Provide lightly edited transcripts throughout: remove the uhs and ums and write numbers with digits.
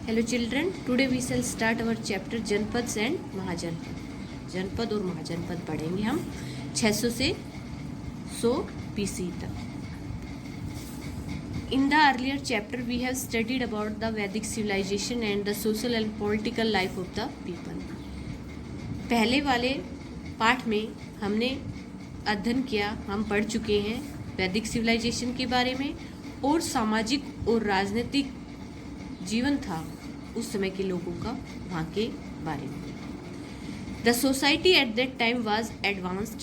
Hello children, today we shall start our chapter जनपद and महाजनपद। जनपद और महाजनपद पढ़ेंगे हम 600 से 100 BC तक। In the earlier chapter we have studied about the Vedic civilization and the social and political life of the people। पहले वाले पाठ में हमने अध्ययन किया, हम पढ़ चुके हैं वैदिक सिविलाइजेशन के बारे में और सामाजिक और राजनीतिक जीवन था उस समय के लोगों का वहाँ के बारे में। The society at that time was advanced,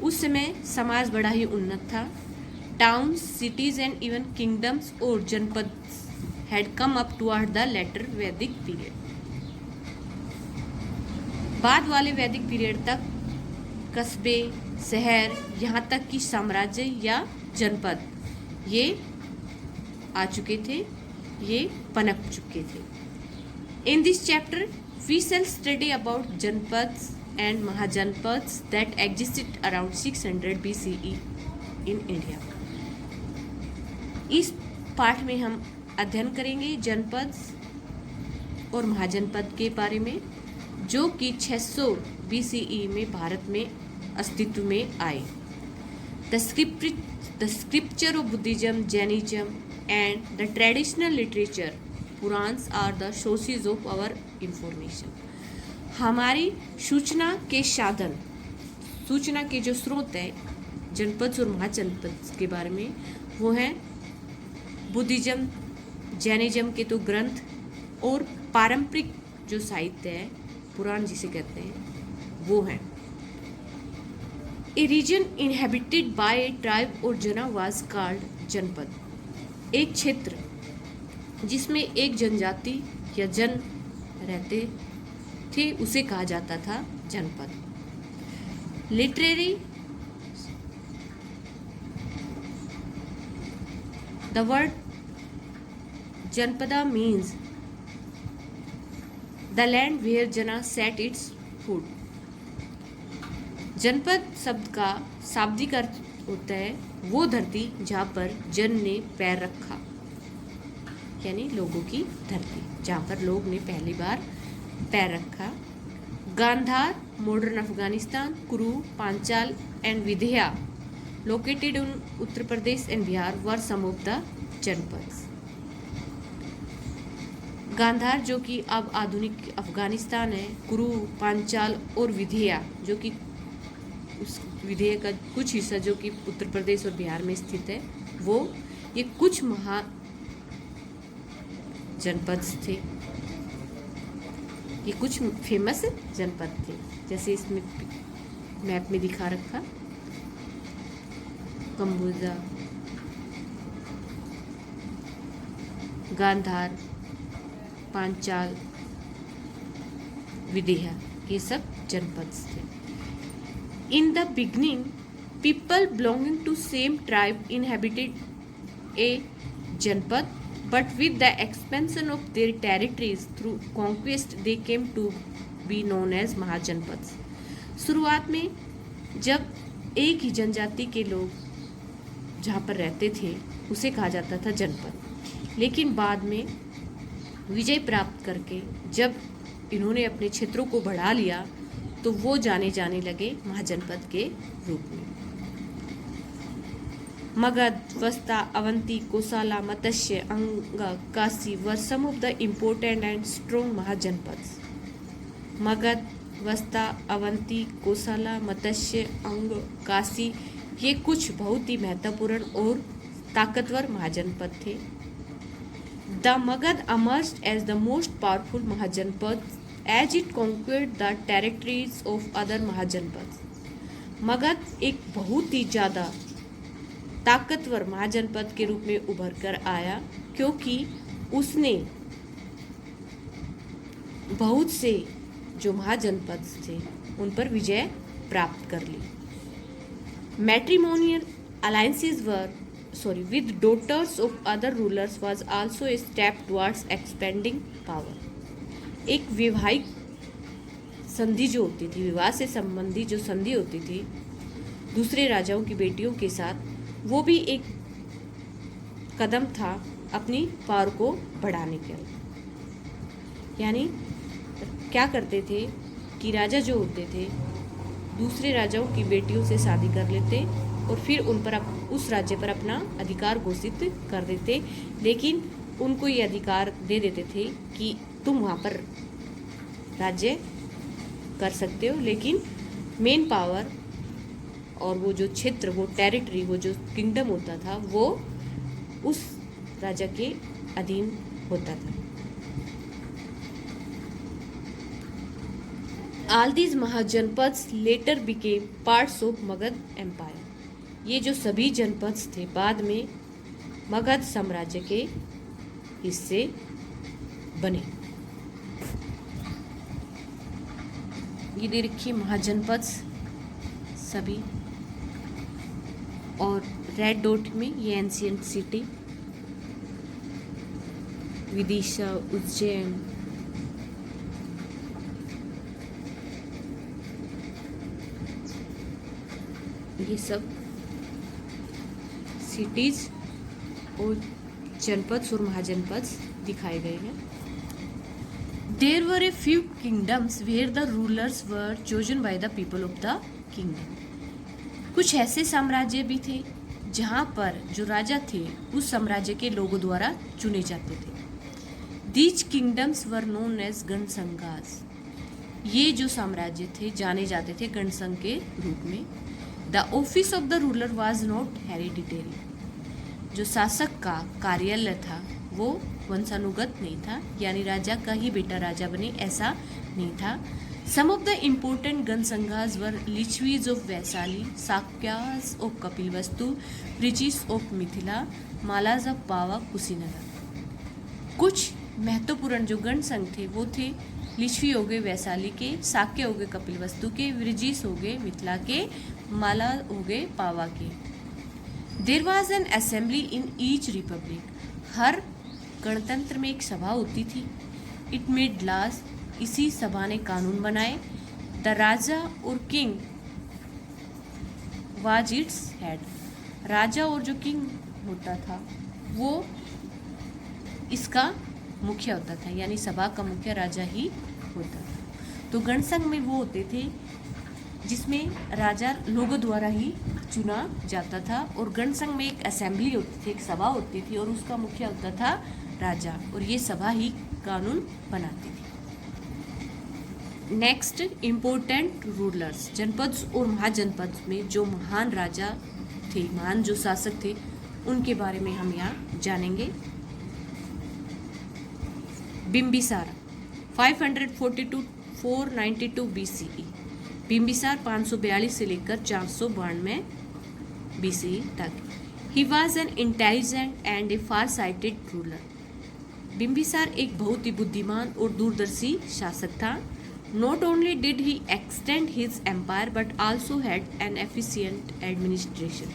उस समय समाज बड़ा ही उन्नत था। Towns, cities and even kingdoms और janapada had come up toward the later Vedic period. बाद वाले वैदिक पीरियड तक कस्बे, शहर, यहाँ तक कि साम्राज्य या जनपद ये आ चुके थे, ये पनप चुके थे। In this chapter we shall study about janapadas and mahajanapadas that existed around 600 BCE in India. इस पाठ में हम अध्ययन करेंगे जनपद और महाजनपद के बारे में जो कि 600 BCE में भारत में अस्तित्व में आए। The scripture of Buddhism, Jainism and the traditional literature Purans are the sources of our information। हमारी सूचना के साधन, सूचना के जो स्रोत है जनपद और महाजनपद के बारे में वो हैं बुद्धिज्म, जैनिज्म के तो ग्रंथ और पारंपरिक जो साहित्य है पुराण जिसे कहते हैं वो हैं। A region inhabited by a tribe or jana was called जनपद। एक क्षेत्र जिसमें एक जनजाति या जन रहते थे उसे कहा जाता था जनपद। Literally the word janapada means the land where jana set its foot. जनपद शब्द का शाब्दिक अर्थ होता है वो धरती जहाँ पर जन ने पैर रखा, यानी लोगों की धरती जहाँ पर लोग ने पहली बार पैर रखा। Gandhara, modern Afghanistan, Kuru, Panchala and Vindhya located in Uttar Pradesh and Bihar were some of the janapadas. Gandhara जो कि अब आधुनिक अफगानिस्तान है, कुरु, पांचाल और विंध्या जो कि उस विधेय का कुछ हिस्सा जो कि उत्तर प्रदेश और बिहार में स्थित है वो ये कुछ महा जनपद थे, ये कुछ फेमस जनपद थे जैसे इसमें मैप में दिखा रखा कंबोजा, गांधार, पांचाल, विंध्या ये सब जनपद थे। In the beginning, people belonging to same tribe inhabited a janpad, but with the expansion of their territories through conquest, they came to be known as महाजनपद। शुरुआत में जब एक ही जनजाति के लोग जहाँ पर रहते थे उसे कहा जाता था जनपद, लेकिन बाद में विजय प्राप्त करके जब इन्होंने अपने क्षेत्रों को बढ़ा लिया तो वो जाने लगे महाजनपद के रूप में। मगध, वस्ता, Avanti, Kosala, Matsya, Anga, Kashi were some of the important and strong mahajanapadas. Magadha, वस्ता, अवंती, कोसला, मत्स्य, अंग, काशी ये कुछ बहुत ही महत्वपूर्ण और ताकतवर महाजनपद थे। The Magadha emerged as the most powerful mahajanapada as it conquered the territories of other mahajanapada. Magadha एक बहुत ही ज़्यादा ताकतवर महाजनपद के रूप में उभर कर आया क्योंकि उसने बहुत से जो महाजनपद थे उन पर विजय प्राप्त कर ली। Matrimonial alliances with daughters of other rulers was also a step towards expanding power। एक वैवाहिक संधि जो होती थी, विवाह से संबंधी जो संधि होती थी दूसरे राजाओं की बेटियों के साथ, वो भी एक कदम था अपनी पावर को बढ़ाने के लिए। यानी क्या करते थे कि राजा जो होते थे दूसरे राजाओं की बेटियों से शादी कर लेते और फिर उन पर उस राज्य पर अपना अधिकार घोषित कर देते, लेकिन उनको ये अधिकार दे देते थे कि तुम वहाँ पर राज्य कर सकते हो, लेकिन मेन पावर और वो जो क्षेत्र, वो टेरिटरी, वो जो किंगडम होता था वो उस राजा के अधीन होता था। All these mahajanapadas later became parts of Magadha empire. ये जो सभी जनपद थे बाद में मगध साम्राज्य के हिस्से बने। ये दे रखी महाजनपद सभी, और रेड डॉट में ये एंशियंट सिटी विदिशा, उज्जैन, ये सब सिटीज और जनपद और महाजनपद दिखाए गए हैं। There were a few kingdoms where the rulers were chosen by the people of the kingdom. कुछ ऐसे साम्राज्य भी थे जहाँ पर जो राजा थे उस साम्राज्य के लोगों द्वारा चुने जाते थे। These kingdoms were known as ganasanghas. ये जो साम्राज्य थे जाने जाते थे गणसंघ के रूप में। The office of the ruler was not hereditary. जो शासक का कार्यालय था वो वंशानुगत नहीं था, यानी राजा का ही बेटा राजा बने ऐसा नहीं था। Some of the important ganasanghas were Licchavis of Vaishali, Shakyas of Kapilavastu, Vrijis of Mithila, Mallas of Pava, Kushinagar. कुछ महत्वपूर्ण जो गणसंघ थे वो थे लिच्छवी हो गए वैशाली के, शाक्य हो गए कपिलवस्तु के, ब्रिजिस हो गए मिथिला के, माला हो गए पावा के। There was an assembly in each republic. हर गणतंत्र में एक सभा होती थी। It made laws. इसी सभा ने कानून बनाए। The raja or king was its head. राजा और जो किंग होता था वो इसका मुखिया होता था, यानी सभा का मुखिया राजा ही होता था। तो गणसंघ में वो होते थे जिसमें राजा लोगों द्वारा ही चुना जाता था, और गणसंघ में एक असेंबली होती थी, एक सभा होती थी और उसका मुखिया होता था राजा, और ये सभा ही कानून बनाती थी। Next, important rulers. जनपद और महाजनपद में जो महान राजा थे, महान जो शासक थे, उनके बारे में हम यहाँ जानेंगे। बिम्बिसार 542-492 BCE। बिम्बिसार 542 से लेकर 492 BCE तक। He was an intelligent and a far sighted ruler. Bimbisara एक बहुत ही बुद्धिमान और दूरदर्शी शासक था। Not only did he extend his empire but also had an efficient administration.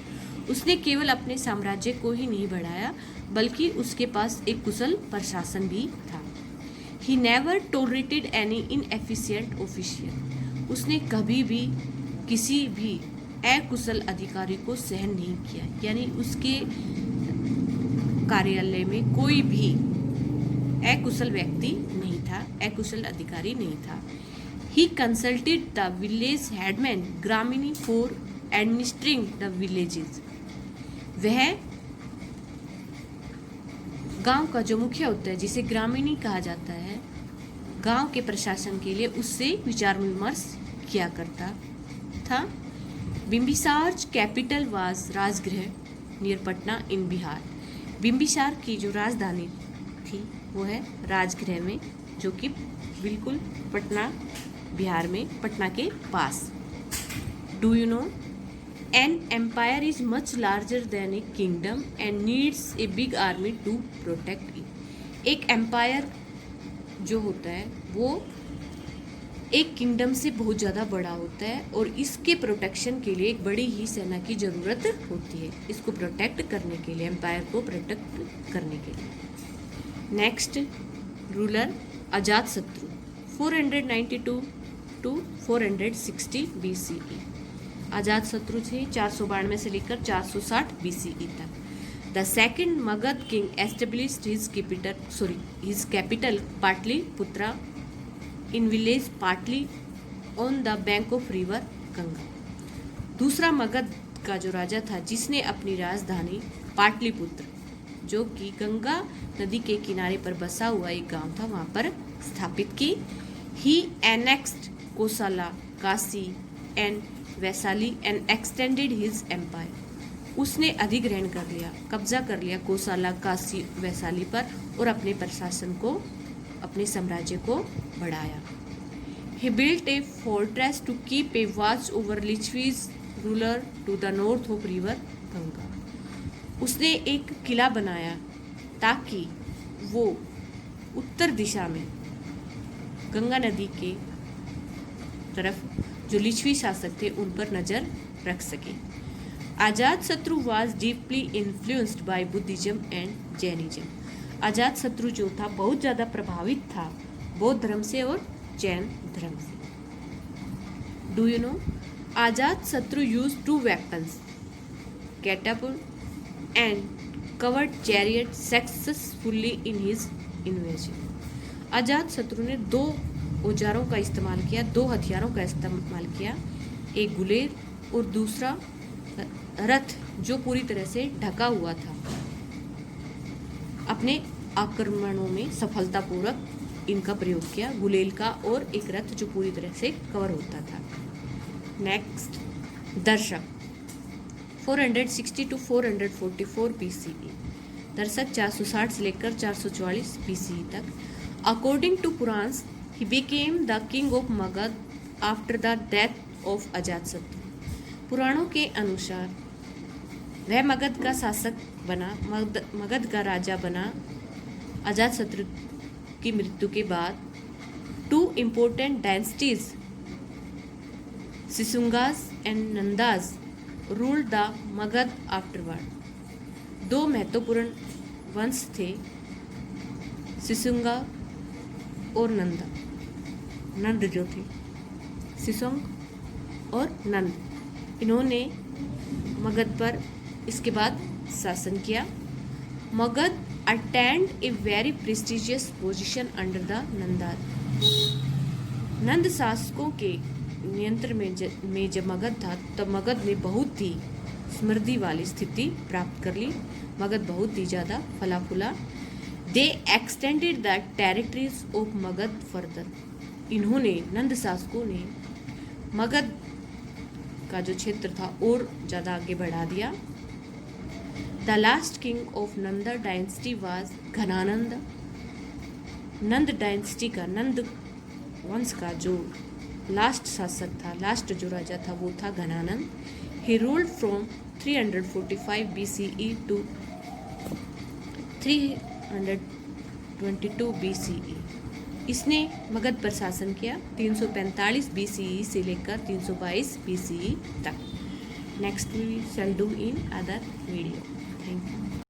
उसने केवल अपने साम्राज्य को ही नहीं बढ़ाया बल्कि उसके पास एक कुशल प्रशासन भी था। He never tolerated any inefficient official. उसने कभी भी किसी भी अकुशल अधिकारी को सहन नहीं किया, यानी उसके कार्यालय में कोई भी अकुशल व्यक्ति नहीं था, अकुशल अधिकारी नहीं था। He consulted the village headman gramini for administering the villages. वह गांव का जो मुखिया होता है जिसे ग्रामीणी कहा जाता है, गांव के प्रशासन के लिए उससे विचार विमर्श किया करता था। Bimbisara capital was Rajagriha near Patna in Bihar. Bimbisara की जो राजधानी थी वो है राजगृह में, जो कि बिल्कुल पटना बिहार में, पटना के पास। Do you know an empire is much larger than a kingdom and needs a big army to protect it. एक एम्पायर जो होता है वो एक किंगडम से बहुत ज़्यादा बड़ा होता है और इसके प्रोटेक्शन के लिए एक बड़ी ही सेना की ज़रूरत होती है, इसको प्रोटेक्ट करने के लिए, एम्पायर को प्रोटेक्ट करने के लिए। Next ruler Ajatashatru 492 to 460 BCE। Ajatashatru थे 492 से लेकर 460 BCE तक। The second Magadh king established his capital Patliputra in village Patli on the bank of river Ganga. दूसरा मगध का जो राजा था जिसने अपनी राजधानी पाटलिपुत्र, जो कि गंगा नदी के किनारे पर बसा हुआ एक गांव था, वहां पर स्थापित की। He annexed Kosala, Kashi and Vaishali and extended his empire. उसने अधिग्रहण कर लिया, कब्जा कर लिया कोसला, काशी, वैशाली पर और अपने प्रशासन को, अपने साम्राज्य को बढ़ाया। He built a fortress to keep a watch over Lichvi's ruler to the north of river Ganga. उसने एक किला बनाया ताकि वो उत्तर दिशा में गंगा नदी के तरफ जो लिच्छवी शासक थे उन पर नजर रख सके। Ajatashatru was deeply influenced by Buddhism and Jainism. Ajatashatru जो था बहुत ज़्यादा प्रभावित था बौद्ध धर्म से और जैन धर्म से। डू यू नो, आजाद शत्रु use 2 weapons, catapult and covered chariot successfully in his invasion। आजाद शत्रु ने 2 औजारों का इस्तेमाल किया, 2 हथियारों का इस्तेमाल किया, एक गुलेर और दूसरा रथ जो पूरी तरह से ढका हुआ था। अपने आक्रमणों में सफलतापूर्वक इनका प्रयोग किया, गुलेल का और एक रथ जो पूरी तरह से कवर होता था। नेक्स्ट, दर्शक 460 to 444 BCE। दर्शक 460 से लेकर 444 BCE तक। According to Puranas he became the king of Magadha after the death of Ajatashatru. पुराणों के अनुसार वह मगध का शासक बना, मगध का राजा बना अजातशत्रु की मृत्यु के बाद। 2 important dynasties, Shishunagas and Nandas, ruled the Magadha afterward. 2 महत्वपूर्ण वंश थे, शिशुंगा और नंदा। नंद जो थे, शिशुंग और नंद, इन्होंने मगध पर इसके बाद शासन किया। Magadha attained a very prestigious position under the Nandas. Nanda शासकों के नियंत्रण में जब मगध था तब मगध ने बहुत ही समृद्धि वाली स्थिति प्राप्त कर ली। मगध बहुत ही ज़्यादा फला फूला। They extended the territories of Magadh further. इन्होंने, नंद शासकों ने मगध का जो क्षेत्र था और ज़्यादा आगे बढ़ा दिया। The last king of Nanda dynasty was Ghanananda. Nanda dynasty का, नंद वंश का जो लास्ट शासक था, लास्ट जो राजा था वो था Ghanananda. He ruled from 345 BCE to 322 BCE। इसने मगध पर शासन किया 345 BCE से लेकर 322 BCE तक। Next we shall do in other video. Thank you.